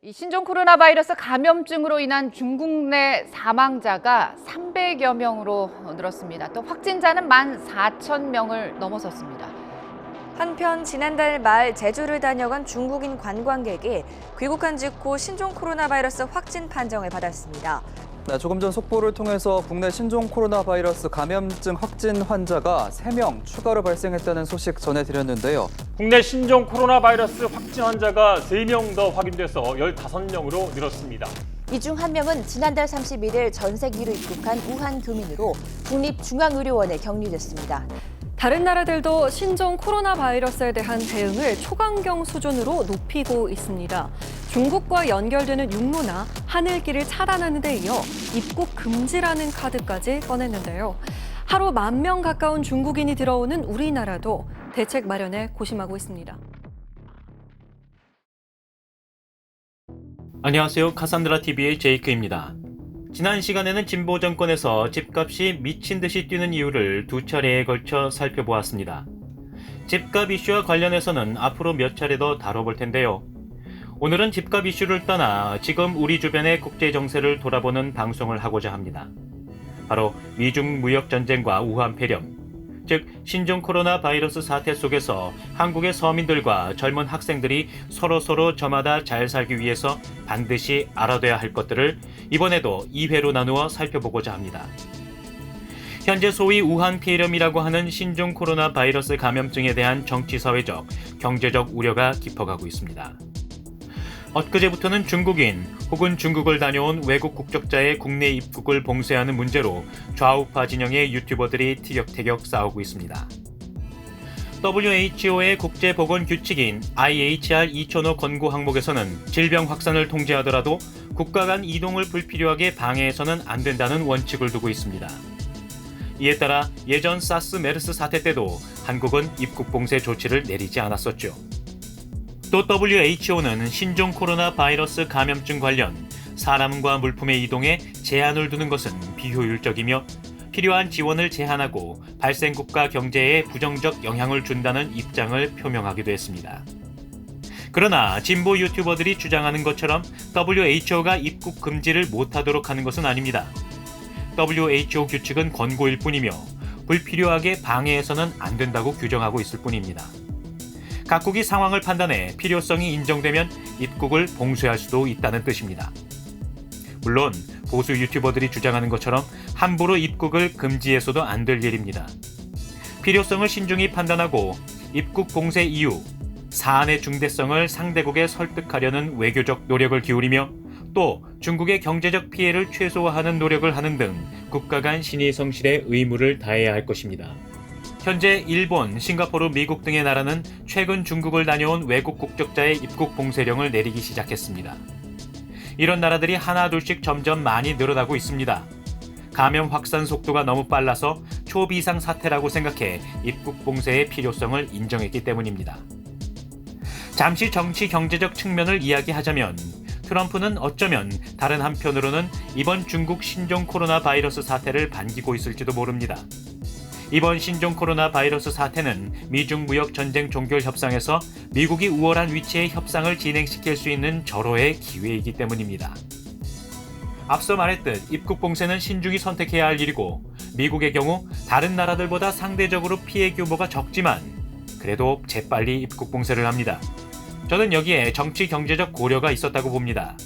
이 신종 코로나 바이러스 감염증으로 인한 중국 내 사망자가 300여 명으로 늘었습니다. 또 확진자는 14,000명을 넘어섰습니다. 한편 지난달 말 제주를 다녀간 중국인 관광객이 귀국한 직후 신종 코로나 바이러스 확진 판정을 받았습니다. 네, 조금 전 속보를 통해서 국내 신종 코로나 바이러스 감염증 확진 환자가 3명 추가로 발생했다는 소식 전해드렸는데요. 국내 신종 코로나 바이러스 확진 환자가 3명 더 확인돼서 15명으로 늘었습니다. 이 중 한 명은 지난달 31일 전세기로 입국한 우한 교민으로 국립중앙의료원에 격리됐습니다. 다른 나라들도 신종 코로나 바이러스에 대한 대응을 초강경 수준으로 높이고 있습니다. 중국과 연결되는 육로나 하늘길을 차단하는 데 이어 입국 금지라는 카드까지 꺼냈는데요. 하루 10,000명 가까운 중국인이 들어오는 우리나라도 대책 마련에 고심하고 있습니다. 안녕하세요. 카산드라TV의 제이크입니다. 지난 시간에는 진보 정권에서 집값이 미친 듯이 뛰는 이유를 2차례에 걸쳐 살펴보았습니다. 집값 이슈와 관련해서는 앞으로 몇 차례 더 다뤄볼 텐데요. 오늘은 집값 이슈를 떠나 지금 우리 주변의 국제 정세를 돌아보는 방송을 하고자 합니다. 바로 미중 무역 전쟁과 우한 폐렴, 즉 신종 코로나 바이러스 사태 속에서 한국의 서민들과 젊은 학생들이 서로 저마다 잘 살기 위해서 반드시 알아둬야 할 것들을 이번에도 2회로 나누어 살펴보고자 합니다. 현재 소위 우한 폐렴이라고 하는 신종 코로나 바이러스 감염증에 대한 정치사회적, 경제적 우려가 깊어가고 있습니다. 엊그제부터는 중국인 혹은 중국을 다녀온 외국 국적자의 국내 입국을 봉쇄하는 문제로 좌우파 진영의 유튜버들이 티격태격 싸우고 있습니다. WHO의 국제보건규칙인 IHR 2005 권고 항목에서는 질병 확산을 통제하더라도 국가 간 이동을 불필요하게 방해해서는 안 된다는 원칙을 두고 있습니다. 이에 따라 예전 사스 메르스 사태 때도 한국은 입국 봉쇄 조치를 내리지 않았었죠. 또 WHO는 신종 코로나 바이러스 감염증 관련 사람과 물품의 이동에 제한을 두는 것은 비효율적이며 필요한 지원을 제한하고 발생국가 경제에 부정적 영향을 준다는 입장을 표명하기도 했습니다. 그러나 진보 유튜버들이 주장하는 것처럼 WHO가 입국 금지를 못하도록 하는 것은 아닙니다. WHO 규칙은 권고일 뿐이며 불필요하게 방해해서는 안 된다고 규정하고 있을 뿐입니다. 각국이 상황을 판단해 필요성이 인정되면 입국을 봉쇄할 수도 있다는 뜻입니다. 물론 보수 유튜버들이 주장하는 것처럼 함부로 입국을 금지해서도 안 될 일입니다. 필요성을 신중히 판단하고 입국 봉쇄 이유, 사안의 중대성을 상대국에 설득하려는 외교적 노력을 기울이며 또 중국의 경제적 피해를 최소화하는 노력을 하는 등 국가 간 신의 성실의 의무를 다해야 할 것입니다. 현재 일본, 싱가포르, 미국 등의 나라는 최근 중국을 다녀온 외국 국적자의 입국 봉쇄령을 내리기 시작했습니다. 이런 나라들이 하나둘씩 점점 많이 늘어나고 있습니다. 감염 확산 속도가 너무 빨라서 초비상 사태라고 생각해 입국 봉쇄의 필요성을 인정했기 때문입니다. 잠시 정치 경제적 측면을 이야기하자면 트럼프는 어쩌면 다른 한편으로는 이번 중국 신종 코로나 바이러스 사태를 반기고 있을지도 모릅니다. 이번 신종 코로나 바이러스 사태는 미중 무역 전쟁 종결 협상에서 미국이 우월한 위치의 협상을 진행시킬 수 있는 절호의 기회이기 때문입니다. 앞서 말했듯 입국 봉쇄는 신중히 선택해야 할 일이고 미국의 경우 다른 나라들보다 상대적으로 피해 규모가 적지만 그래도 재빨리 입국 봉쇄를 합니다. 저는 여기에 정치 경제적 고려가 있었다고 봅니다.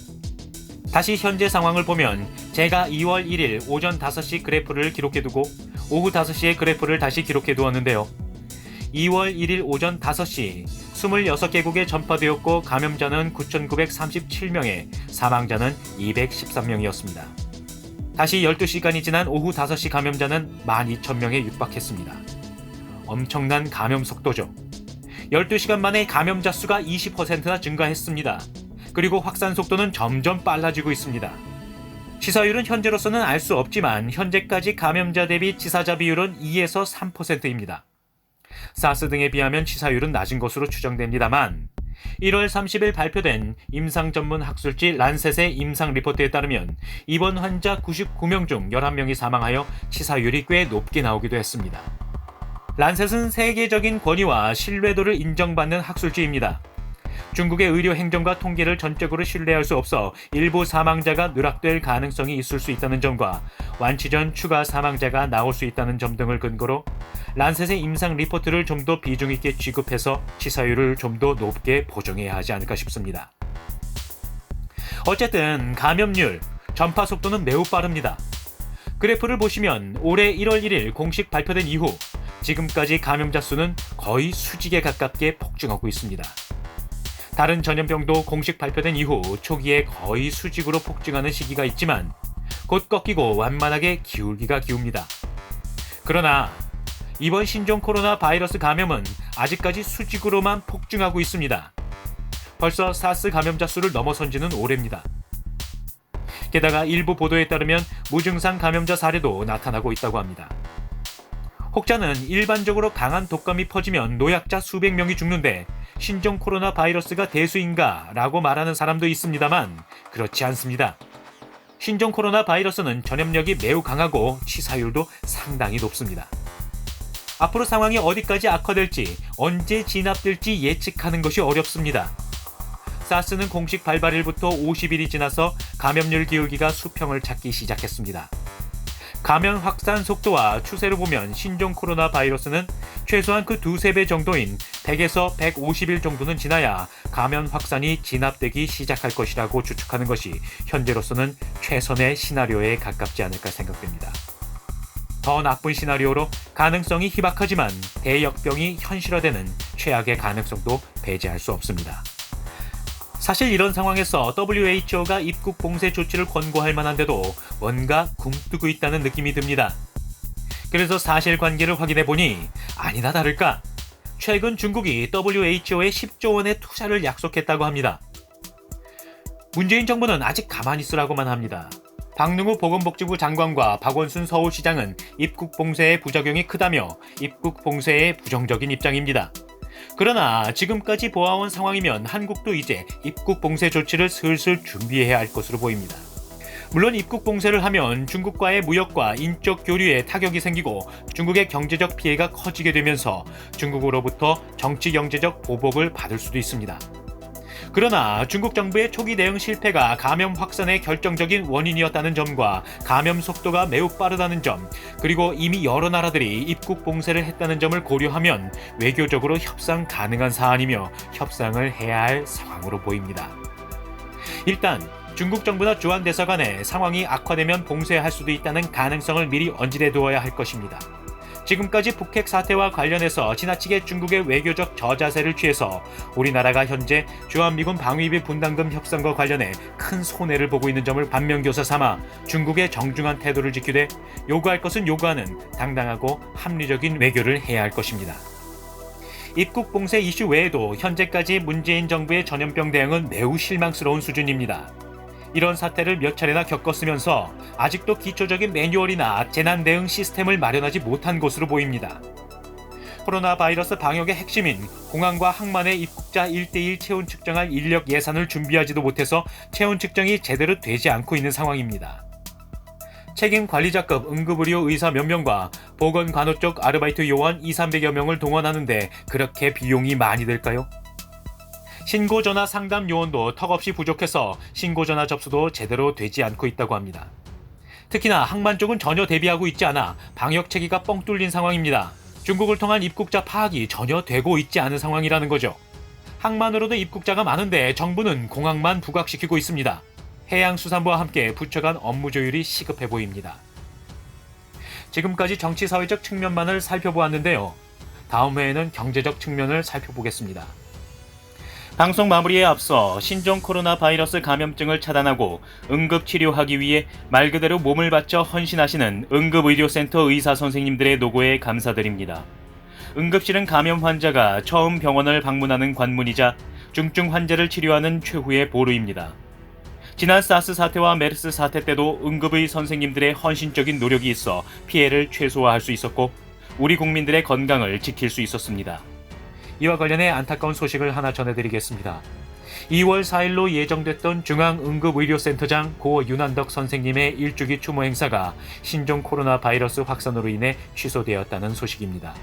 다시 현재 상황을 보면 제가 2월 1일 오전 5시 그래프를 기록해두고 오후 5시에 그래프를 다시 기록해두었는데요. 2월 1일 오전 5시 26개국에 전파되었고 감염자는 9,937명에 사망자는 213명이었습니다. 다시 12시간이 지난 오후 5시 감염자는 12,000명에 육박했습니다. 엄청난 감염 속도죠. 12시간 만에 감염자 수가 20%나 증가했습니다. 그리고 확산 속도는 점점 빨라지고 있습니다. 치사율은 현재로서는 알 수 없지만 현재까지 감염자 대비 치사자 비율은 2에서 3%입니다. 사스 등에 비하면 치사율은 낮은 것으로 추정됩니다만 1월 30일 발표된 임상 전문 학술지 란셋의 임상 리포트에 따르면 입원 환자 99명 중 11명이 사망하여 치사율이 꽤 높게 나오기도 했습니다. 란셋은 세계적인 권위와 신뢰도를 인정받는 학술지입니다. 중국의 의료 행정과 통계를 전적으로 신뢰할 수 없어 일부 사망자가 누락될 가능성이 있을 수 있다는 점과 완치 전 추가 사망자가 나올 수 있다는 점 등을 근거로 란셋의 임상 리포트를 좀 더 비중 있게 취급해서 치사율을 좀 더 높게 보정해야 하지 않을까 싶습니다. 어쨌든 감염률, 전파 속도는 매우 빠릅니다. 그래프를 보시면 올해 1월 1일 공식 발표된 이후 지금까지 감염자 수는 거의 수직에 가깝게 폭증하고 있습니다. 다른 전염병도 공식 발표된 이후 초기에 거의 수직으로 폭증하는 시기가 있지만 곧 꺾이고 완만하게 기울기가 기웁니다. 그러나 이번 신종 코로나 바이러스 감염은 아직까지 수직으로만 폭증하고 있습니다. 벌써 사스 감염자 수를 넘어선 지는 오래입니다. 게다가 일부 보도에 따르면 무증상 감염자 사례도 나타나고 있다고 합니다. 혹자는 일반적으로 강한 독감이 퍼지면 노약자 수백 명이 죽는데 신종 코로나 바이러스가 대수인가? 라고 말하는 사람도 있습니다만 그렇지 않습니다. 신종 코로나 바이러스는 전염력이 매우 강하고 치사율도 상당히 높습니다. 앞으로 상황이 어디까지 악화될지 언제 진압될지 예측하는 것이 어렵습니다. 사스는 공식 발발일부터 50일이 지나서 감염률 기울기가 수평을 찾기 시작했습니다. 감염 확산 속도와 추세를 보면 신종 코로나 바이러스는 최소한 그 두세 배 정도인 100에서 150일 정도는 지나야 감염 확산이 진압되기 시작할 것이라고 추측하는 것이 현재로서는 최선의 시나리오에 가깝지 않을까 생각됩니다. 더 나쁜 시나리오로 가능성이 희박하지만 대역병이 현실화되는 최악의 가능성도 배제할 수 없습니다. 사실 이런 상황에서 WHO가 입국 봉쇄 조치를 권고할 만한데도 뭔가 굼뜨고 있다는 느낌이 듭니다. 그래서 사실관계를 확인해 보니 아니나 다를까 최근 중국이 WHO에 10조 원의 투자를 약속했다고 합니다. 문재인 정부는 아직 가만히 있으라고만 합니다. 박능우 보건복지부 장관과 박원순 서울시장은 입국 봉쇄의 부작용이 크다며 입국 봉쇄에 부정적인 입장입니다. 그러나 지금까지 보아온 상황이면 한국도 이제 입국 봉쇄 조치를 슬슬 준비해야 할 것으로 보입니다. 물론 입국 봉쇄를 하면 중국과의 무역과 인적 교류에 타격이 생기고 중국의 경제적 피해가 커지게 되면서 중국으로부터 정치 경제적 보복을 받을 수도 있습니다. 그러나 중국 정부의 초기 대응 실패가 감염 확산의 결정적인 원인이었다는 점과 감염 속도가 매우 빠르다는 점, 그리고 이미 여러 나라들이 입국 봉쇄를 했다는 점을 고려하면 외교적으로 협상 가능한 사안이며 협상을 해야 할 상황으로 보입니다. 일단 중국 정부나 주한 대사관에 상황이 악화되면 봉쇄할 수도 있다는 가능성을 미리 언질해 두어야 할 것입니다. 지금까지 북핵 사태와 관련해서 지나치게 중국의 외교적 저자세를 취해서 우리나라가 현재 주한미군 방위비 분담금 협상과 관련해 큰 손해를 보고 있는 점을 반면교사 삼아 중국의 정중한 태도를 지키되 요구할 것은 요구하는 당당하고 합리적인 외교를 해야 할 것입니다. 입국 봉쇄 이슈 외에도 현재까지 문재인 정부의 전염병 대응은 매우 실망스러운 수준입니다. 이런 사태를 몇 차례나 겪었으면서 아직도 기초적인 매뉴얼이나 재난 대응 시스템을 마련하지 못한 것으로 보입니다. 코로나 바이러스 방역의 핵심인 공항과 항만의 입국자 1:1 체온 측정할 인력 예산을 준비하지도 못해서 체온 측정이 제대로 되지 않고 있는 상황입니다. 책임 관리자급 응급의료 의사 몇 명과 보건간호 쪽 아르바이트 요원 200~300여 명을 동원하는데 그렇게 비용이 많이 들까요? 신고전화 상담 요원도 턱없이 부족해서 신고전화 접수도 제대로 되지 않고 있다고 합니다. 특히나 항만 쪽은 전혀 대비하고 있지 않아 방역 체계가 뻥 뚫린 상황입니다. 중국을 통한 입국자 파악이 전혀 되고 있지 않은 상황이라는 거죠. 항만으로도 입국자가 많은데 정부는 공항만 부각시키고 있습니다. 해양수산부와 함께 부처 간 업무 조율이 시급해 보입니다. 지금까지 정치-사회적 측면만을 살펴보았는데요. 다음 회에는 경제적 측면을 살펴보겠습니다. 방송 마무리에 앞서 신종 코로나 바이러스 감염증을 차단하고 응급치료하기 위해 말 그대로 몸을 바쳐 헌신하시는 응급의료센터 의사 선생님들의 노고에 감사드립니다. 응급실은 감염 환자가 처음 병원을 방문하는 관문이자 중증 환자를 치료하는 최후의 보루입니다. 지난 사스 사태와 메르스 사태 때도 응급의 선생님들의 헌신적인 노력이 있어 피해를 최소화할 수 있었고 우리 국민들의 건강을 지킬 수 있었습니다. 이와 관련해 안타까운 소식을 하나 전해드리겠습니다. 2월 4일로 예정됐던 중앙응급의료센터장 고 윤한덕 선생님의 일주기 추모 행사가 신종 코로나 바이러스 확산으로 인해 취소되었다는 소식입니다.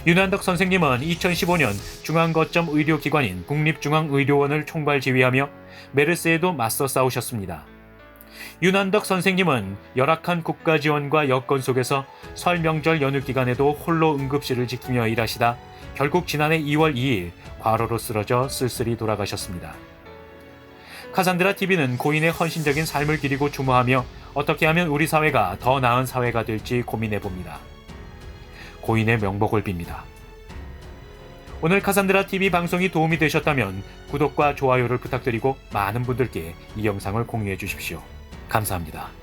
윤한덕 선생님은 2015년 중앙거점 의료기관인 국립중앙의료원을 총괄지휘하며 메르스에도 맞서 싸우셨습니다. 윤한덕 선생님은 열악한 국가 지원과 여건 속에서 설 명절 연휴 기간에도 홀로 응급실을 지키며 일하시다 결국 지난해 2월 2일 과로로 쓰러져 쓸쓸히 돌아가셨습니다. 카산드라 TV는 고인의 헌신적인 삶을 기리고 추모하며 어떻게 하면 우리 사회가 더 나은 사회가 될지 고민해봅니다. 고인의 명복을 빕니다. 오늘 카산드라 TV 방송이 도움이 되셨다면 구독과 좋아요를 부탁드리고 많은 분들께 이 영상을 공유해 주십시오. 감사합니다.